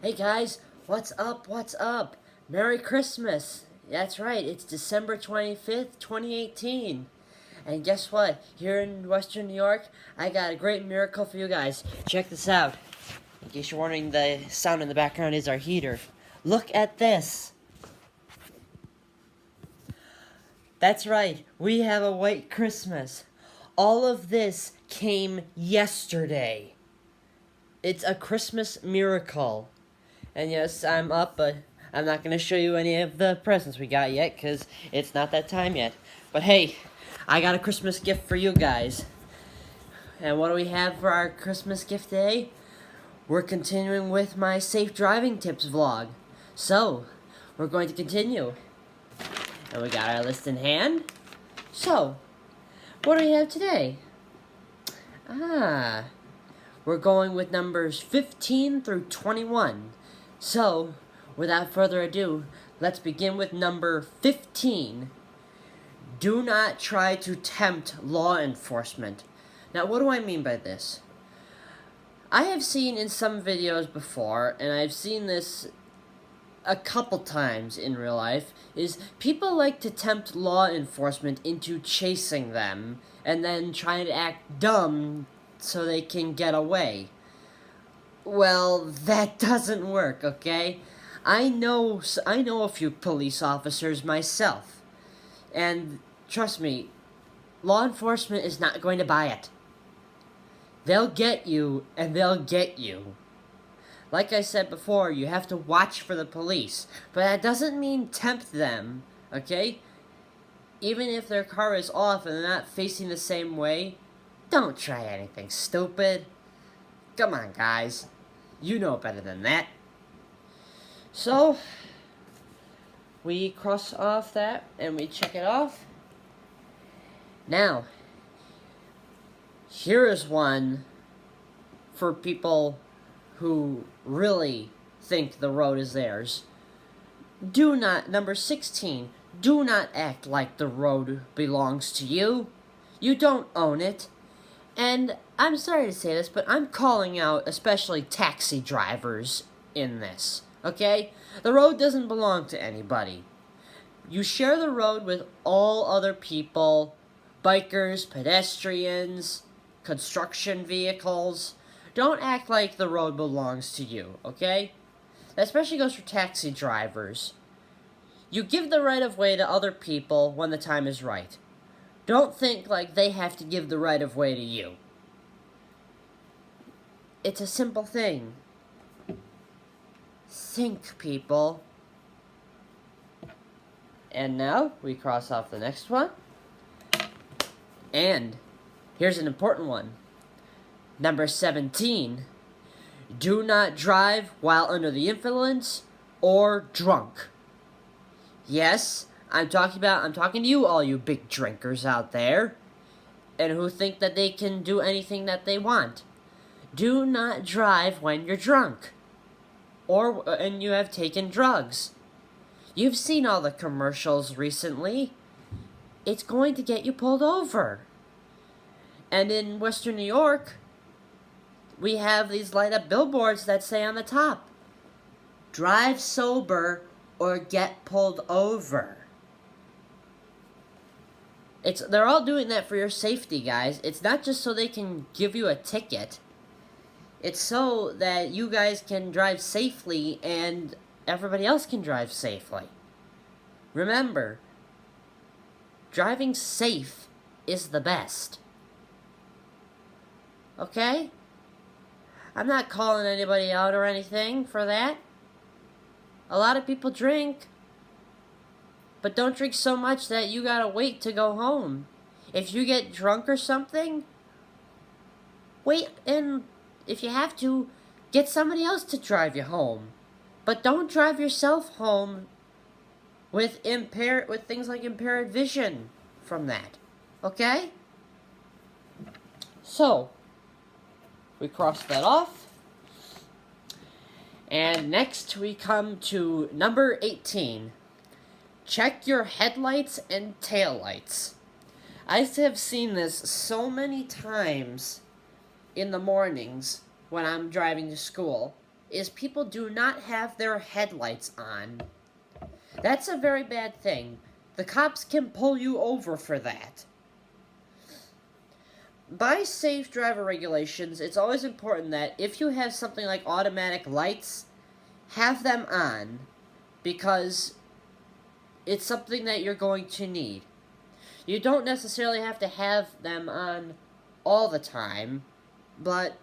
Hey guys, what's up? What's up? Merry Christmas! That's right, it's December 25th, 2018. And guess what? Here in Western New York, I got a great miracle for you guys. Check this out. In case you're wondering, the sound in the background is our heater. Look at this. That's right, we have a white Christmas. All of this came yesterday. It's a Christmas miracle. And yes, I'm up, but I'm not going to show you any of the presents we got yet, because it's not that time yet. But hey, I got a Christmas gift for you guys. And what do we have for our Christmas gift today? We're continuing with my safe driving tips vlog. So, we're going to continue. And we got our list in hand. So, what do we have today? We're going with numbers 15 through 21. So, without further ado, let's begin with number 15. Do not try to tempt law enforcement. Now, what do I mean by this? I have seen in some videos before, and I've seen this a couple times in real life, is people like to tempt law enforcement into chasing them and then trying to act dumb so they can get away. Well, that doesn't work, okay? I know a few police officers myself. And trust me, law enforcement is not going to buy it. They'll get you, and they'll get you. Like I said before, you have to watch for the police. But that doesn't mean tempt them, okay? Even if their car is off and they're not facing the same way, don't try anything stupid. Come on, guys. You know better than that. So, we cross off that and we check it off. Now, here is one for people who really think the road is theirs. Number 16, do not act like the road belongs to you. You don't own it. And I'm sorry to say this, but I'm calling out especially taxi drivers in this, okay? The road doesn't belong to anybody. You share the road with all other people, bikers, pedestrians, construction vehicles. Don't act like the road belongs to you, okay? That especially goes for taxi drivers. You give the right of way to other people when the time is right. Don't think like they have to give the right of way to you. It's a simple thing. Think, people. And now, we cross off the next one. And, here's an important one. Number 17. Do not drive while under the influence or drunk. Yes, I'm talking to you, all you big drinkers out there, and who think that they can do anything that they want. Do not drive when you're drunk, and you have taken drugs. You've seen all the commercials recently. It's going to get you pulled over. And in Western New York, we have these light-up billboards that say on the top, drive sober or get pulled over. They're all doing that for your safety, guys. It's not just so they can give you a ticket. It's so that you guys can drive safely and everybody else can drive safely. Remember, driving safe is the best. Okay? I'm not calling anybody out or anything for that. A lot of people drink. But don't drink so much that you gotta wait to go home. If you get drunk or something, wait, and if you have to, get somebody else to drive you home. But don't drive yourself home with things like impaired vision from that. Okay? So, we cross that off. And next we come to number 18. Check your headlights and taillights. I have seen this so many times in the mornings when I'm driving to school. is people do not have their headlights on. That's a very bad thing. The cops can pull you over for that. By safe driver regulations, it's always important that if you have something like automatic lights, have them on, because it's something that you're going to need. You don't necessarily have to have them on all the time, but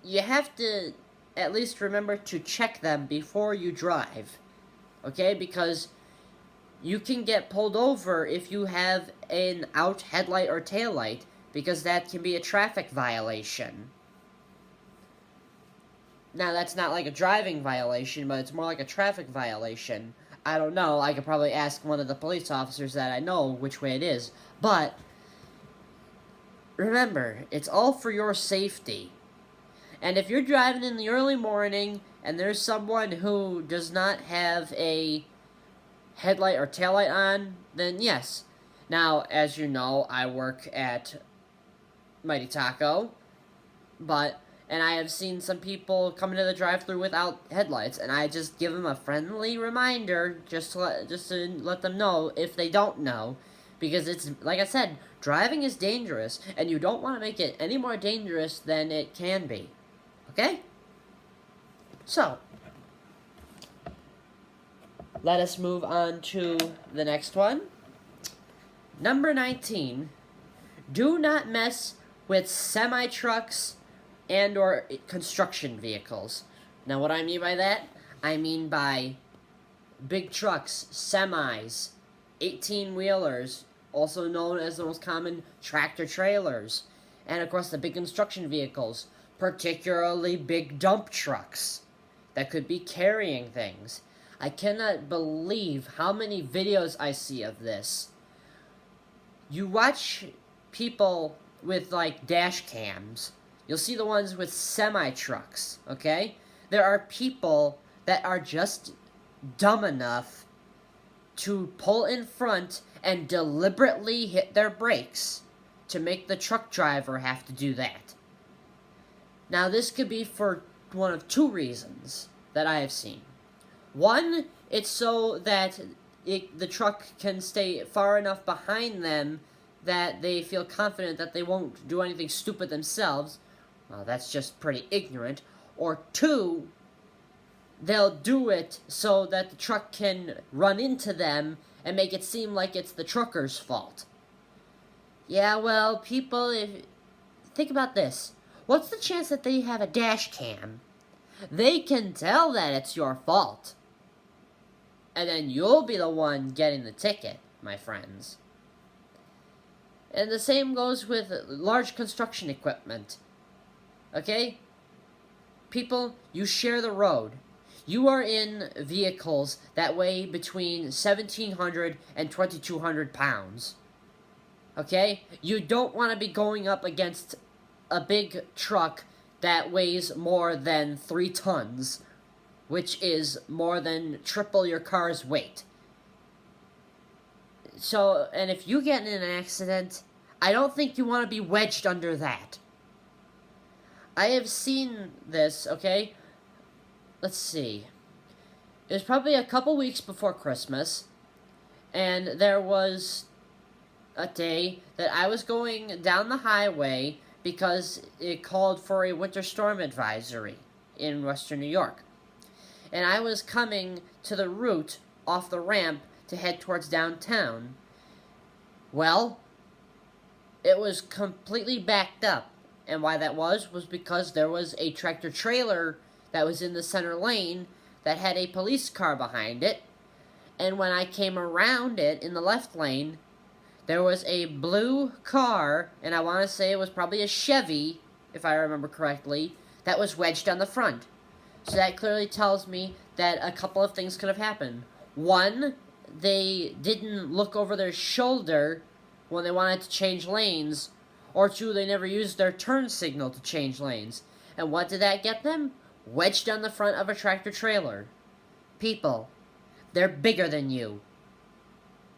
you have to at least remember to check them before you drive, okay? Because you can get pulled over if you have an out headlight or taillight, because that can be a traffic violation. Now, that's not like a driving violation, but it's more like a traffic violation. I don't know, I could probably ask one of the police officers that I know which way it is. But, remember, it's all for your safety. And if you're driving in the early morning, and there's someone who does not have a headlight or taillight on, then yes. Now, as you know, I work at Mighty Taco, and I have seen some people come into the drive-thru without headlights, and I just give them a friendly reminder just to let them know if they don't know, because it's, like I said, driving is dangerous, and you don't want to make it any more dangerous than it can be. Okay? So, let us move on to the next one. Number 19. Do not mess with semi-trucks and or construction vehicles. Now, what I mean by that, I mean by big trucks, semis, 18-wheelers, also known as the most common tractor-trailers, and of course the big construction vehicles, particularly big dump trucks that could be carrying things. I cannot believe how many videos I see of this. You watch people with, like, dash cams. You'll see the ones with semi-trucks, okay? There are people that are just dumb enough to pull in front and deliberately hit their brakes to make the truck driver have to do that. Now, this could be for one of two reasons that I have seen. One, it's so that the truck can stay far enough behind them that they feel confident that they won't do anything stupid themselves. Well, that's just pretty ignorant. Or two, they'll do it so that the truck can run into them and make it seem like it's the trucker's fault. Yeah, well, people, think about this. What's the chance that they have a dash cam? They can tell that it's your fault. And then you'll be the one getting the ticket, my friends. And the same goes with large construction equipment. Okay? People, you share the road. You are in vehicles that weigh between 1,700 and 2,200 pounds. Okay? You don't want to be going up against a big truck that weighs more than 3 tons, which is more than triple your car's weight. So, and if you get in an accident, I don't think you want to be wedged under that. I have seen this, okay? Let's see. It was probably a couple weeks before Christmas, and there was a day that I was going down the highway because it called for a winter storm advisory in western New York. And I was coming to the route off the ramp to head towards downtown. Well, it was completely backed up. And why that was because there was a tractor-trailer that was in the center lane that had a police car behind it. And when I came around it in the left lane, there was a blue car, and I want to say it was probably a Chevy, if I remember correctly, that was wedged on the front. So that clearly tells me that a couple of things could have happened. One, they didn't look over their shoulder when they wanted to change lanes, or two, they never used their turn signal to change lanes. And what did that get them? Wedged on the front of a tractor-trailer. People, they're bigger than you.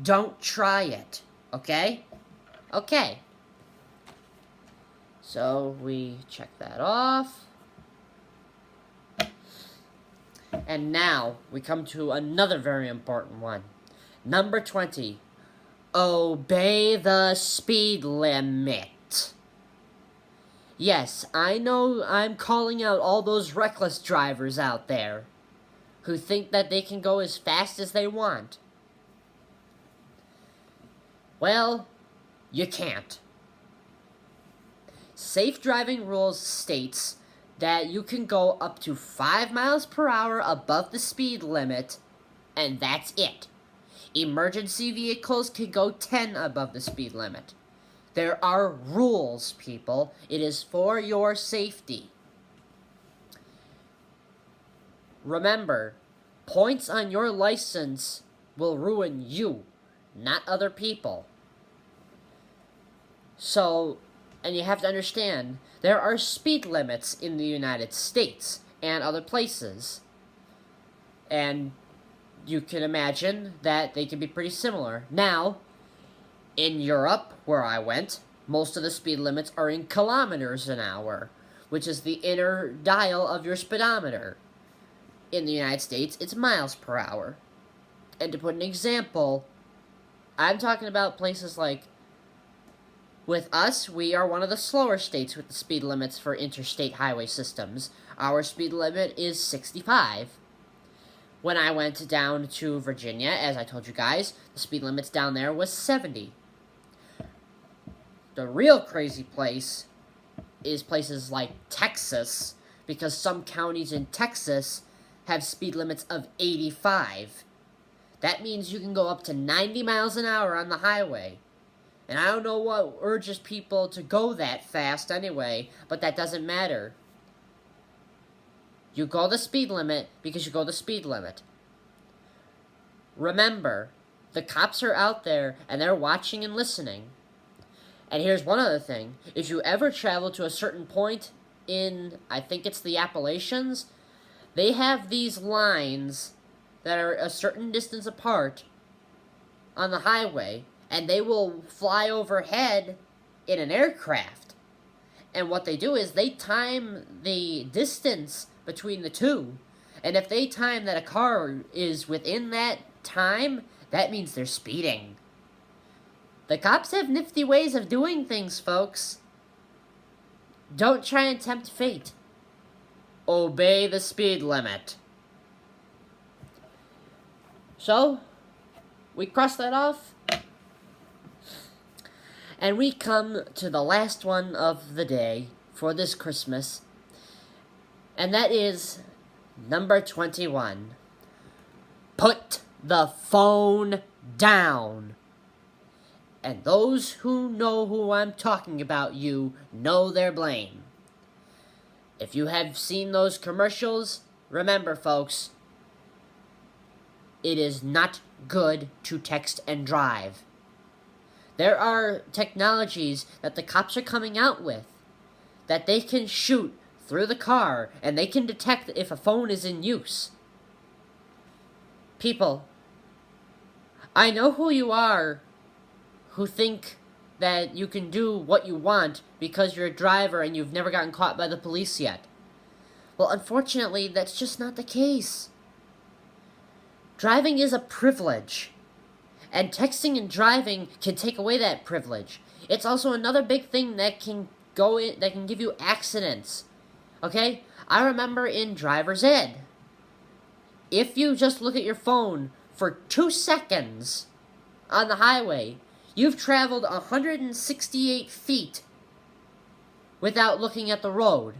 Don't try it, okay? Okay. So, we check that off. And now, we come to another very important one. Number 20. Obey the speed limit. Yes, I know I'm calling out all those reckless drivers out there who think that they can go as fast as they want. Well, you can't. Safe driving rules states that you can go up to 5 miles per hour above the speed limit, and that's it. Emergency vehicles can go 10 above the speed limit. There are rules, people. It is for your safety. Remember, points on your license will ruin you, not other people. So, and you have to understand, there are speed limits in the United States and other places. And you can imagine that they can be pretty similar. Now, in Europe, where I went, most of the speed limits are in kilometers an hour, which is the inner dial of your speedometer. In the United States, it's miles per hour. And to put an example, I'm talking about places like, with us, we are one of the slower states with the speed limits for interstate highway systems. Our speed limit is 65. When I went down to Virginia, as I told you guys, the speed limits down there was 70. The real crazy place is places like Texas, because some counties in Texas have speed limits of 85. That means you can go up to 90 miles an hour on the highway. And I don't know what urges people to go that fast anyway, but that doesn't matter. You go the speed limit because you go the speed limit. Remember, the cops are out there and they're watching and listening. And here's one other thing. If you ever travel to a certain point in, I think it's the Appalachians, they have these lines that are a certain distance apart on the highway, and they will fly overhead in an aircraft. And what they do is they time the distance between the two. And if they time that a car is within that time, that means they're speeding. The cops have nifty ways of doing things, folks. Don't try and tempt fate. Obey the speed limit. So, we cross that off. And we come to the last one of the day for this Christmas. And that is number 21. Put the phone down. And those who know who I'm talking about, you know their blame. If you have seen those commercials, remember, folks, it is not good to text and drive. There are technologies that the cops are coming out with that they can shoot through the car and they can detect if a phone is in use. People, I know who you are who think that you can do what you want because you're a driver and you've never gotten caught by the police yet. Well, unfortunately, that's just not the case. Driving is a privilege. And texting and driving can take away that privilege. It's also another big thing that can give you accidents. Okay? I remember in driver's ed, if you just look at your phone for 2 seconds on the highway, you've traveled 168 feet without looking at the road.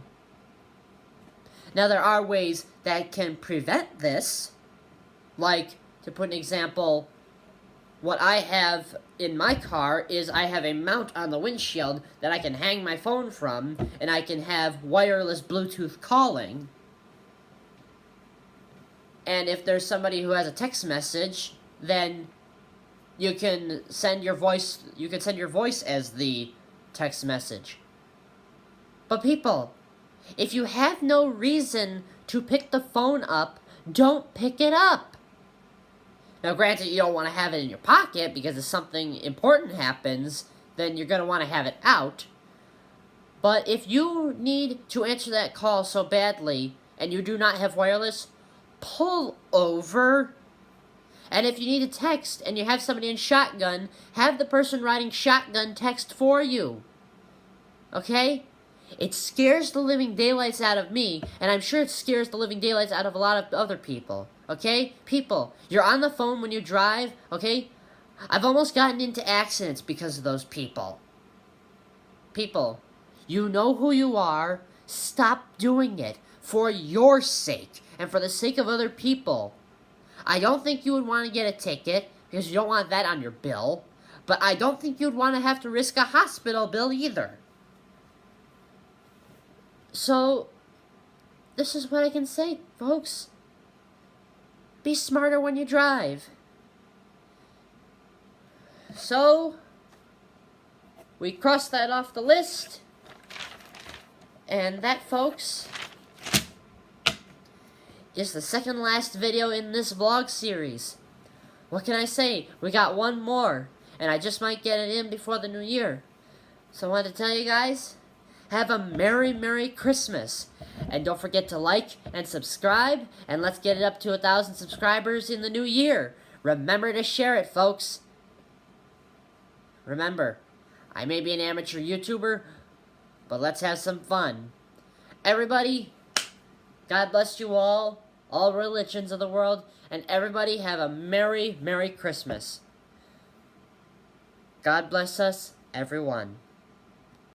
Now, there are ways that can prevent this. Like, to put an example, what I have in my car is I have a mount on the windshield that I can hang my phone from, and I can have wireless Bluetooth calling. And if there's somebody who has a text message, then you can send your voice as the text message. But people, if you have no reason to pick the phone up, don't pick it up. Now, granted, you don't want to have it in your pocket because if something important happens, then you're going to want to have it out. But if you need to answer that call so badly and you do not have wireless, pull over. And if you need a text and you have somebody in shotgun, have the person riding shotgun text for you. Okay? It scares the living daylights out of me, and I'm sure it scares the living daylights out of a lot of other people. Okay? People, you're on the phone when you drive, okay? I've almost gotten into accidents because of those people. People, you know who you are. Stop doing it for your sake and for the sake of other people. I don't think you would want to get a ticket because you don't want that on your bill, but I don't think you'd want to have to risk a hospital bill either. So, this is what I can say, folks. Be smarter when you drive. So, we crossed that off the list. And that, folks, is the second last video in this vlog series. What can I say? We got one more, and I just might get it in before the new year. So I wanted to tell you guys, have a Merry, Merry Christmas. And don't forget to like and subscribe, and let's get it up to 1,000 subscribers in the new year. Remember to share it, folks. Remember, I may be an amateur YouTuber, but let's have some fun. Everybody, God bless you all religions of the world, and everybody have a Merry, Merry Christmas. God bless us, everyone.